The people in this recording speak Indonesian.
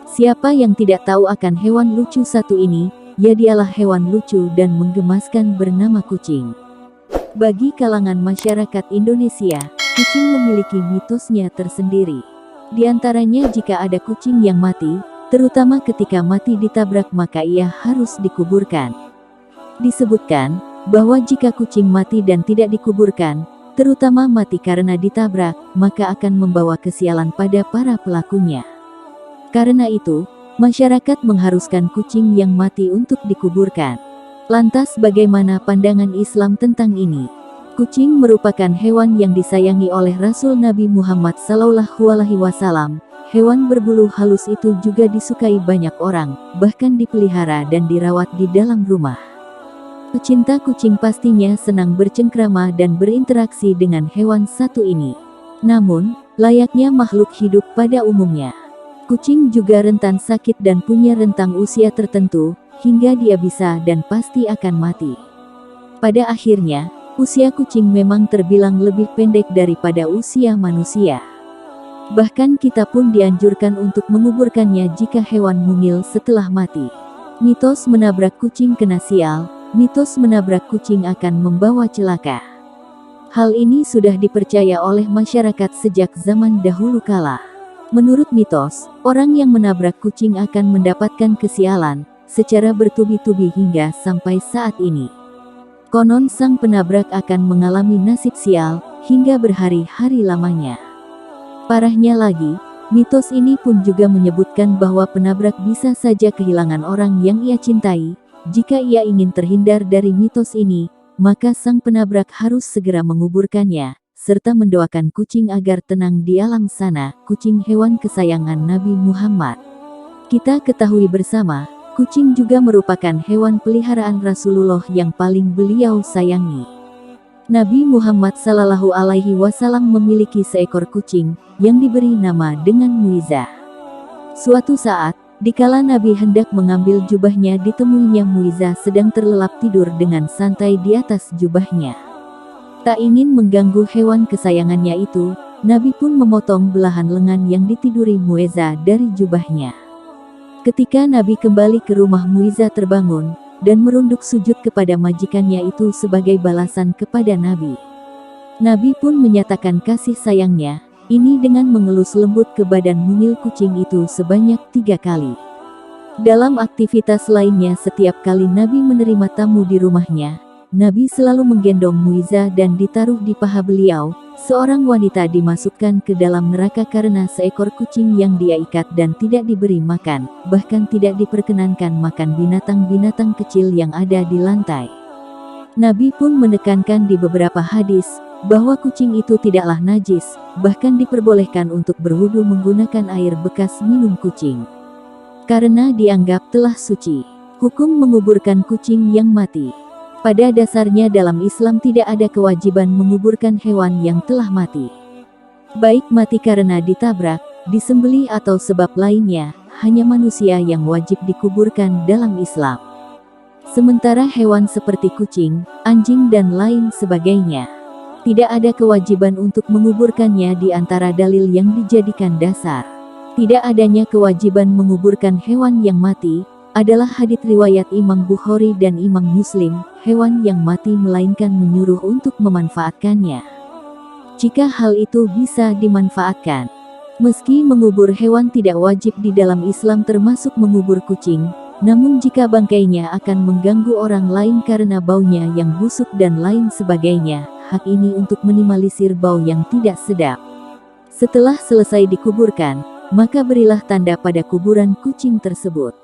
Siapa yang tidak tahu akan hewan lucu satu ini? Ya, dialah hewan lucu dan menggemaskan bernama kucing. Bagi kalangan masyarakat Indonesia, kucing memiliki mitosnya tersendiri. Di antaranya jika ada kucing yang mati, terutama ketika mati ditabrak, maka ia harus dikuburkan. Disebutkan bahwa jika kucing mati dan tidak dikuburkan, terutama mati karena ditabrak, maka akan membawa kesialan pada para pelakunya. Karena itu, masyarakat mengharuskan kucing yang mati untuk dikuburkan. Lantas bagaimana pandangan Islam tentang ini? Kucing merupakan hewan yang disayangi oleh Rasul Nabi Muhammad SAW. Hewan berbulu halus itu juga disukai banyak orang, bahkan dipelihara dan dirawat di dalam rumah. Pecinta kucing pastinya senang bercengkrama dan berinteraksi dengan hewan satu ini. Namun, layaknya makhluk hidup pada umumnya, kucing juga rentan sakit dan punya rentang usia tertentu, hingga dia bisa dan pasti akan mati. Pada akhirnya, usia kucing memang terbilang lebih pendek daripada usia manusia. Bahkan kita pun dianjurkan untuk menguburkannya jika hewan mungil setelah mati. Mitos menabrak kucing kena sial. Mitos menabrak kucing akan membawa celaka. Hal ini sudah dipercaya oleh masyarakat sejak zaman dahulu kala. Menurut mitos, orang yang menabrak kucing akan mendapatkan kesialan secara bertubi-tubi hingga sampai saat ini. Konon sang penabrak akan mengalami nasib sial hingga berhari-hari lamanya. Parahnya lagi, mitos ini pun juga menyebutkan bahwa penabrak bisa saja kehilangan orang yang ia cintai. Jika ia ingin terhindar dari mitos ini, maka sang penabrak harus segera menguburkannya, serta mendoakan kucing agar tenang di alam sana. Kucing hewan kesayangan Nabi Muhammad. Kita ketahui bersama, kucing juga merupakan hewan peliharaan Rasulullah yang paling beliau sayangi. Nabi Muhammad SAW memiliki seekor kucing yang diberi nama dengan Muiza. Suatu saat, dikala Nabi hendak mengambil jubahnya, ditemuinya Muiza sedang terlelap tidur dengan santai di atas jubahnya. Tak ingin mengganggu hewan kesayangannya itu, Nabi pun memotong belahan lengan yang ditiduri Muiza dari jubahnya. Ketika Nabi kembali ke rumah, Muiza terbangun dan merunduk sujud kepada majikannya itu sebagai balasan kepada Nabi. Nabi pun menyatakan kasih sayangnya ini dengan mengelus lembut ke badan mungil kucing itu sebanyak 3 kali. Dalam aktivitas lainnya, setiap kali Nabi menerima tamu di rumahnya, Nabi selalu menggendong Muiza dan ditaruh di paha beliau. Seorang wanita dimasukkan ke dalam neraka karena seekor kucing yang dia ikat dan tidak diberi makan, bahkan tidak diperkenankan makan binatang-binatang kecil yang ada di lantai. Nabi pun menekankan di beberapa hadis bahwa kucing itu tidaklah najis, bahkan diperbolehkan untuk berwudu menggunakan air bekas minum kucing, karena dianggap telah suci. Hukum menguburkan kucing yang mati. Pada dasarnya dalam Islam tidak ada kewajiban menguburkan hewan yang telah mati. Baik mati karena ditabrak, disembelih atau sebab lainnya, hanya manusia yang wajib dikuburkan dalam Islam. Sementara hewan seperti kucing, anjing dan lain sebagainya, tidak ada kewajiban untuk menguburkannya. Di antara dalil yang dijadikan dasar tidak adanya kewajiban menguburkan hewan yang mati adalah hadits riwayat Imam Bukhari dan Imam Muslim, hewan yang mati melainkan menyuruh untuk memanfaatkannya, jika hal itu bisa dimanfaatkan. Meski mengubur hewan tidak wajib di dalam Islam termasuk mengubur kucing, namun jika bangkainya akan mengganggu orang lain karena baunya yang busuk dan lain sebagainya, hak ini untuk minimalisir bau yang tidak sedap. Setelah selesai dikuburkan, maka berilah tanda pada kuburan kucing tersebut.